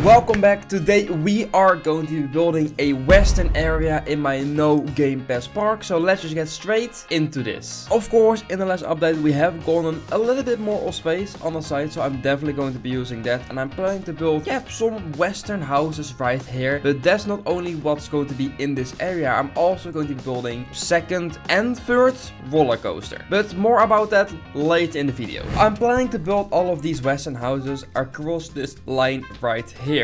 Welcome back. Today we are going to be building a western area in my no Game Pass park. So let's just get straight into this. Of course, in the last update we have gotten a little bit more of space on the side, so I'm definitely going to be using that. And I'm planning to build some western houses right here. But that's not only what's going to be in this area. I'm also going to be building second and third roller coaster. But more about that later in the video. I'm planning to build all of these western houses across this line right here.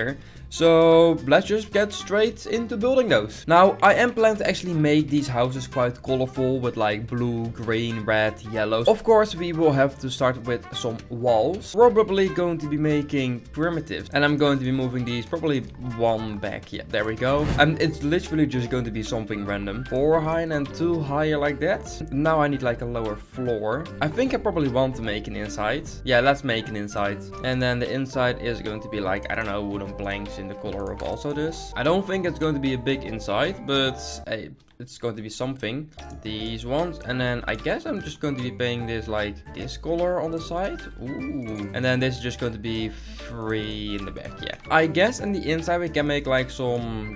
So let's just get straight into building those. Now I am planning to actually make these houses quite colorful with like blue, green, red, yellow. Of course we will have to start with some walls. Probably going to be making primitives, and I'm going to be moving these probably one back. Yeah, there we go. And it's literally just going to be something random. 4 high and 2 higher like that. Now I need like a lower floor. I think I probably want to make an inside. Yeah, let's make an inside. And then the inside is going to be like, I don't know, wooden planks in the color of also this. I don't think it's going to be a big inside, but hey, it's going to be something. These ones, and then I guess I'm just going to be painting this like this color on the side. Ooh, and then this is just going to be 3 in the back. Yeah, I guess in the inside we can make like some,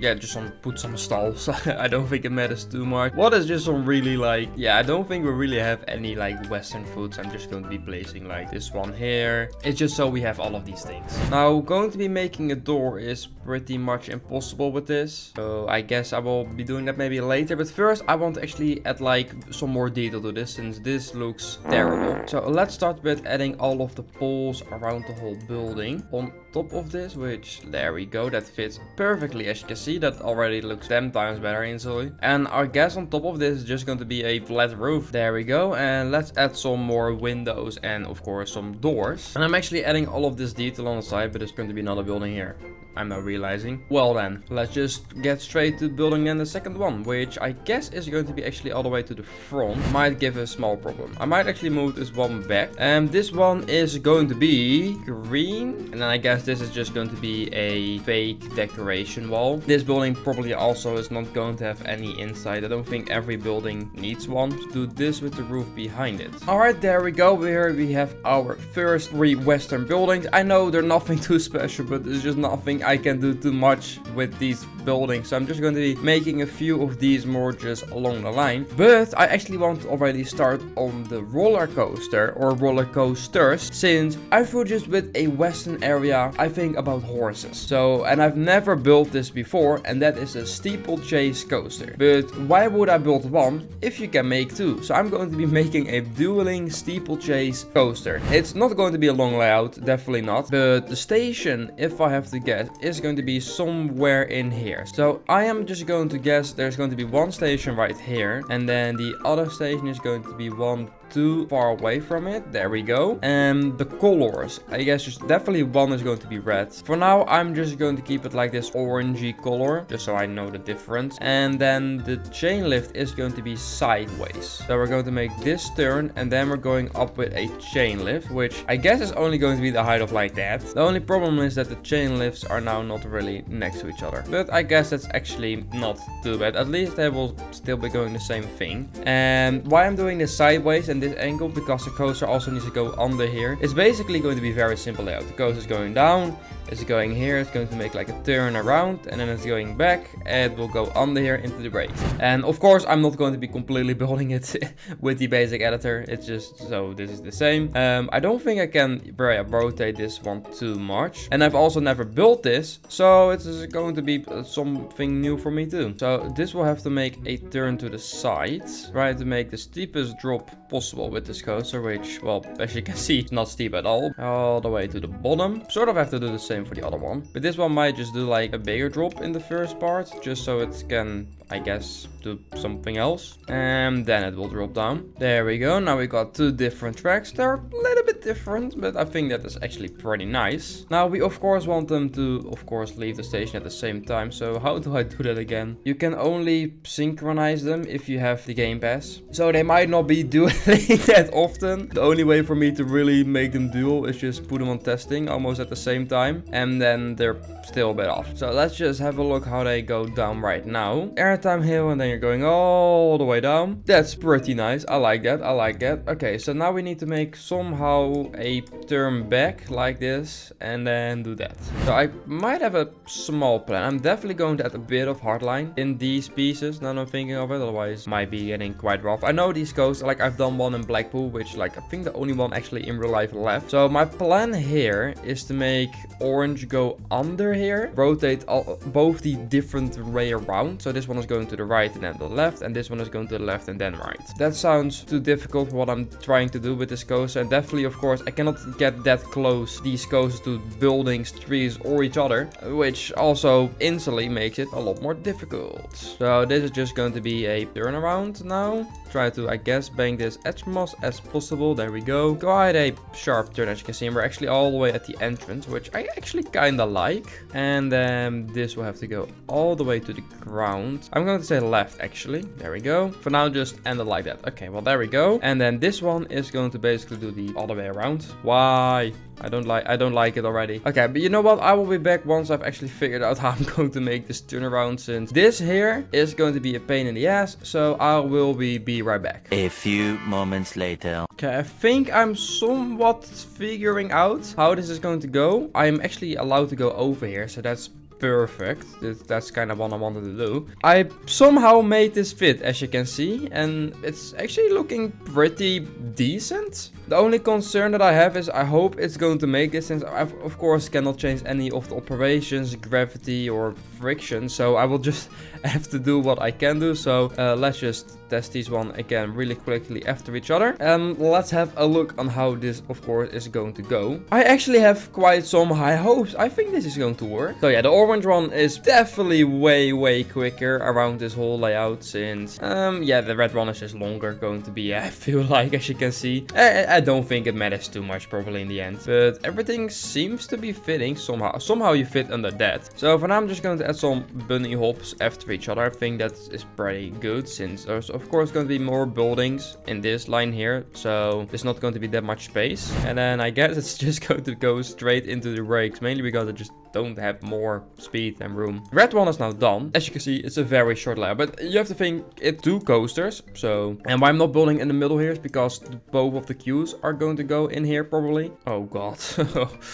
put some stalls. I don't think it matters too much. What is just some really like, I don't think we really have any like western foods. I'm just going to be placing like this one here. It's just so we have all of these things. Now going to be making a door is pretty much impossible with this, so I guess I will be doing that maybe later. But first I want to actually add like some more detail to this, since this looks terrible. So let's start with adding all of the poles around the whole building on top of this, which there we go, that fits perfectly. As you can see, that already looks 10 times better instantly. And I guess on top of this is just going to be a flat roof. There we go. And let's add some more windows and of course some doors. And I'm actually adding all of this detail on the side, but there's going to be another building here, I'm now realizing. Well then, let's just get straight to building then the second one, which I guess is going to be actually all the way to the front. Might give a small problem. I might actually move this one back. And this one is going to be green. And then I guess this is just going to be a fake decoration wall. This building probably also is not going to have any inside. I don't think every building needs one. Let's do this with the roof behind it. Alright, there we go. Here we have our first 3 western buildings. I know they're nothing too special, but it's just nothing I can do too much with these buildings, so I'm just going to be making a few of these more just along the line. But I actually want to already start on the roller coaster or roller coasters, since I thought just with a western area I think about horses. So, and I've never built this before, and that is a steeplechase coaster. But why would I build one if you can make 2? So I'm going to be making a dueling steeplechase coaster. It's not going to be a long layout, definitely not, but the station, if I have to guess, is going to be somewhere in here. So I am just going to guess there's going to be one station right here, and then the other station is going to be 1 too far away from it. There we go. And the colors, I guess just definitely one is going to be red. For now I'm just going to keep it like this orangey color, just so I know the difference. And then the chain lift is going to be sideways. So we're going to make this turn, and then we're going up with a chain lift, which I guess is only going to be the height of like that. The only problem is that the chain lifts are now not really next to each other, but I guess that's actually not too bad. At least they will still be going the same thing. And why I'm doing this sideways and this angle, because the coaster also needs to go under here. It's basically going to be very simple layout. The coaster is going down, it's going here, it's going to make like a turn around, and then it's going back, and it will go under here into the break. And of course I'm not going to be completely building it with the basic editor. It's just so this is the same. I don't think I can rotate this one too much, and I've also never built this, so it's going to be something new for me too. So this will have to make a turn to the side, try to make the steepest drop possible with this coaster, which, well, as you can see, it's not steep at all the way to the bottom. Sort of have to do the same for the other one, but this one might just do like a bigger drop in the first part, just so it can, I guess, do something else, and then it will drop down. There we go. Now we got 2 different tracks. They're a little bit different, but I think that is actually pretty nice. Now we of course want them to of course leave the station at the same time. So how do I do that again? You can only synchronize them if you have the Game Pass, so they might not be doing that often. The only way for me to really make them dual is just put them on testing almost at the same time. and then they're still a bit off. So let's just have a look how they go down right now. Airtime hill, and then you're going all the way down. That's pretty nice. I like that. I like that. Okay, so now we need to make somehow a turn back like this, and then do that. So I might have a small plan. I'm definitely going to add a bit of hardline in these pieces. Now I'm thinking of it, otherwise it might be getting quite rough. I know these coasts, like I've done one in Blackpool, which like I think the only one actually in real life left. So my plan here is to make orange go under here, rotate both the different way around. So this one is going to the right and then the left, and this one is going to the left and then right. That sounds too difficult for what I'm trying to do with this coaster, and definitely, of course, I cannot get that close these coasters to buildings, trees, or each other, which also instantly makes it a lot more difficult. So this is just going to be a turnaround now. Try to, I guess, bang this as much as possible. There we go. Quite a sharp turn, as you can see, and we're actually all the way at the entrance, which I actually kind of like. And then this will have to go all the way to the ground. I'm going to say left, actually. There we go. For now, just end it like that. Okay, well, there we go. And then this one is going to basically do the other way around. Why? I don't like it already. Okay, but you know what? I will be back once I've actually figured out how I'm going to make this turnaround, since this here is going to be a pain in the ass. So I will be right back. A few moments later. Okay, I think I'm somewhat figuring out how this is going to go. I'm actually allowed to go over here, so that's perfect. That's kind of what I wanted to do. I somehow made this fit, as you can see, and it's actually looking pretty decent. The only concern that I have is I hope it's going to make this, since I of course cannot change any of the operations, gravity or friction, so I will just have to do what I can do. So let's just test these one again really quickly after each other, and let's have a look on how this of course is going to go. I actually have quite some high hopes. I think this is going to work. So yeah, the orange one is definitely way quicker around this whole layout, since yeah, the red one is just longer going to be, I feel like, as you can see. I don't think it matters too much probably in the end, but everything seems to be fitting somehow you fit under that. So for now I'm just going to add some bunny hops after each other. I think that is pretty good, since there's of course going to be more buildings in this line here, so there's not going to be that much space. And then I guess it's just going to go straight into the brakes, mainly because I just don't have more speed and room. Red one is now done. As you can see, it's a very short layout, but you have to think it's 2 coasters. So, and why I'm not building in the middle here is because both of the queues are going to go in here probably. Oh god.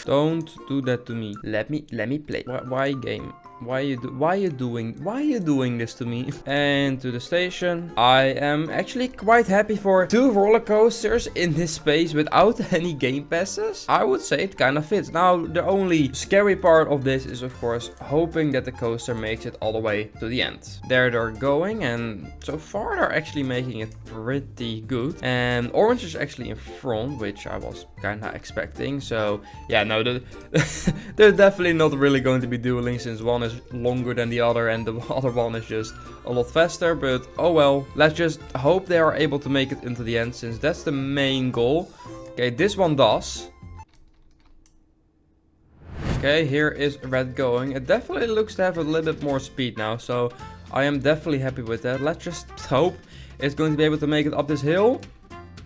Don't do that to me. Let me play. Why game? Why are you doing this to me? And to the station. I am actually quite happy for 2 roller coasters in this space without any game passes. I would say it kind of fits. Now, the only scary part of this is of course hoping that the coaster makes it all the way to the end. There they're going, and so far they're actually making it pretty good. And orange is actually in front, which I was kind of expecting. So yeah, no, they're definitely not really going to be dueling, since one is longer than the other and the other one is just a lot faster. But oh well, let's just hope they are able to make it into the end, since that's the main goal. Okay, this one does. Okay, here is red going. It definitely looks to have a little bit more speed now, so I am definitely happy with that. Let's just hope it's going to be able to make it up this hill.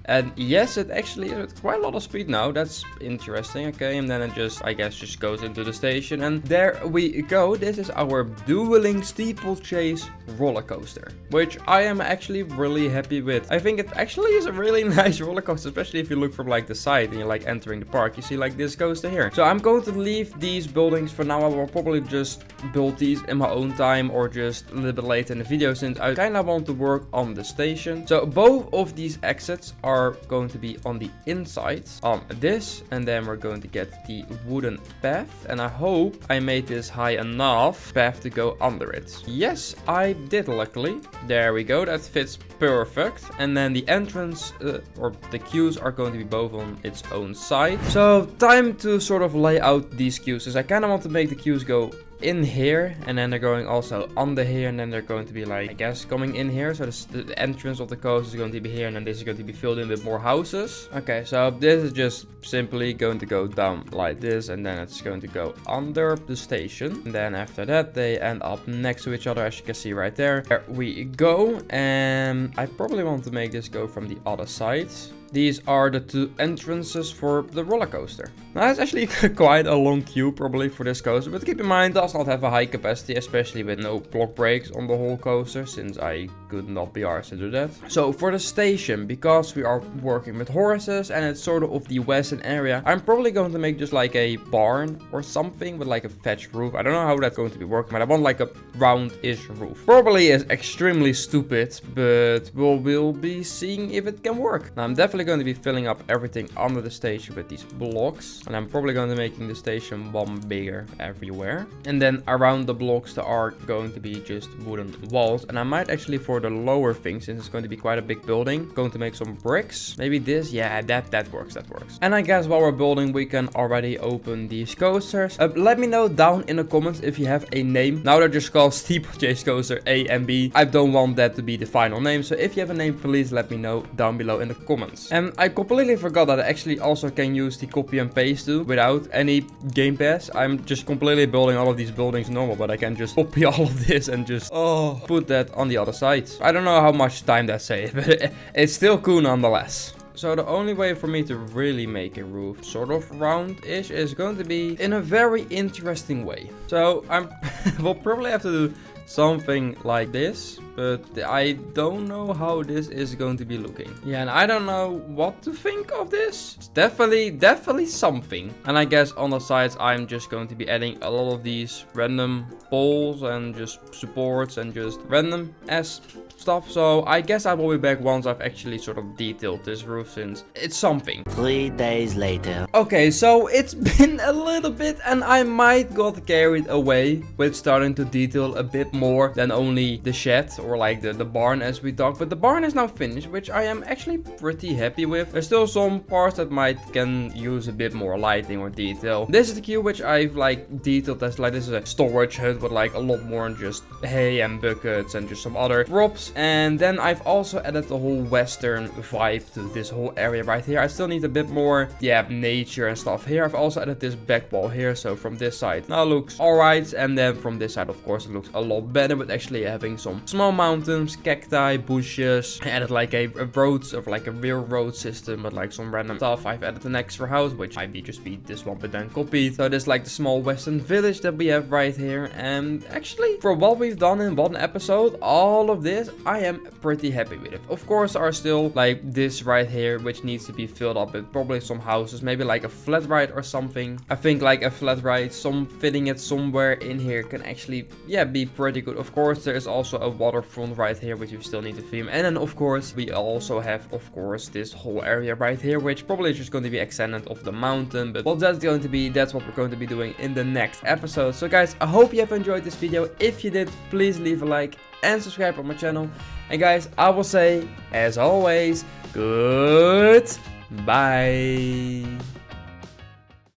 And yes, it actually is with quite a lot of speed now. That's interesting. Okay, and then it just, I guess, just goes into the station. And there we go. This is our dueling steeplechase roller coaster, which I am actually really happy with. I think it actually is a really nice roller coaster, especially if you look from like the side and you're like entering the park. You see like this coaster here. So I'm going to leave these buildings for now. I will probably just build these in my own time, or just a little bit later in the video, since I kind of want to work on the station. So both of these exits are going to be on the inside on this, and then we're going to get the wooden path, and I hope I made this high enough path to go under it. Yes, I did, luckily. There we go, that fits perfect. And then the entrance or the queues are going to be both on its own side. So time to sort of lay out these queues, because I kind of want to make the queues go in here, and then they're going also under here, and then they're going to be like, I guess, coming in here. So the entrance of the coast is going to be here, and then this is going to be filled in with more houses. Okay, so this is just simply going to go down like this, and then it's going to go under the station. And then after that, they end up next to each other, as you can see right there. There we go. And I probably want to make this go from the other side. These are the 2 entrances for the roller coaster. Now, it's actually quite a long queue probably for this coaster, but keep in mind it does not have a high capacity, especially with no block breaks on the whole coaster, since I could not be arsed to do that. So for the station, because we are working with horses and it's sort of the western area, I'm probably going to make just like a barn or something with like a thatch roof. I don't know how that's going to be working, but I want like a round-ish roof. Probably is extremely stupid, but we'll be seeing if it can work. Now, I'm definitely going to be filling up everything under the station with these blocks, and I'm probably going to making the station one bigger everywhere. And then around the blocks there are going to be just wooden walls, and I might actually, for the lower thing, since it's going to be quite a big building, going to make some bricks. Maybe this, yeah, that works. And I guess while we're building, we can already open these coasters. Let me know down in the comments if you have a name. Now they're just called Steeplechase Coaster A and B. I don't want that to be the final name, so if you have a name, please let me know down below in the comments. And I completely forgot that I actually also can use the copy and paste tool without any Game Pass. I'm just completely building all of these buildings normal, but I can just copy all of this and just put that on the other side. I don't know how much time that saves, but it's still cool nonetheless. So the only way for me to really make a roof sort of round-ish is going to be in a very interesting way. So we'll probably have to do something like this, but I don't know how this is going to be looking. Yeah, and I don't know what to think of this. It's definitely something. And I guess on the sides I'm just going to be adding a lot of these random poles and just supports and just random stuff. So I guess I will be back once I've actually sort of detailed this roof, since it's something. 3 days later. Okay, so it's been a little bit and I might got carried away with starting to detail a bit more than only the shed or like the barn as we talked. But the barn is now finished, which I am actually pretty happy with. There's still some parts that can use a bit more lighting or detail. This is the queue which I've like detailed as like, this is a storage hut with like a lot more than just hay and buckets and just some other props. And then I've also added the whole western vibe to this whole area right here. I still need a bit more, yeah, nature and stuff here. I've also added this back wall here, so from this side now looks alright, and then from this side of course it looks a lot better, with actually having some small mountains, cacti, bushes. I added like a roads of like a real road system with like some random stuff. I've added an extra house which might be just be this one but then copied. So there's like the small western village that we have right here, and actually for what we've done in one episode, all of this I am pretty happy with it. Of course there are still like this right here which needs to be filled up with probably some houses, maybe like a flat ride or something. I think like a flat ride, fitting it somewhere in here can actually, yeah, be pretty good. Of course there is also a waterfront right here which you still need to film, and then of course we also have of course this whole area right here which probably is just going to be extended of the mountain, but what that's going to be, that's what we're going to be doing in the next episode. So guys, I hope you have enjoyed this video. If you did, please leave a like and subscribe on my channel. And guys, I will say as always, goodbye.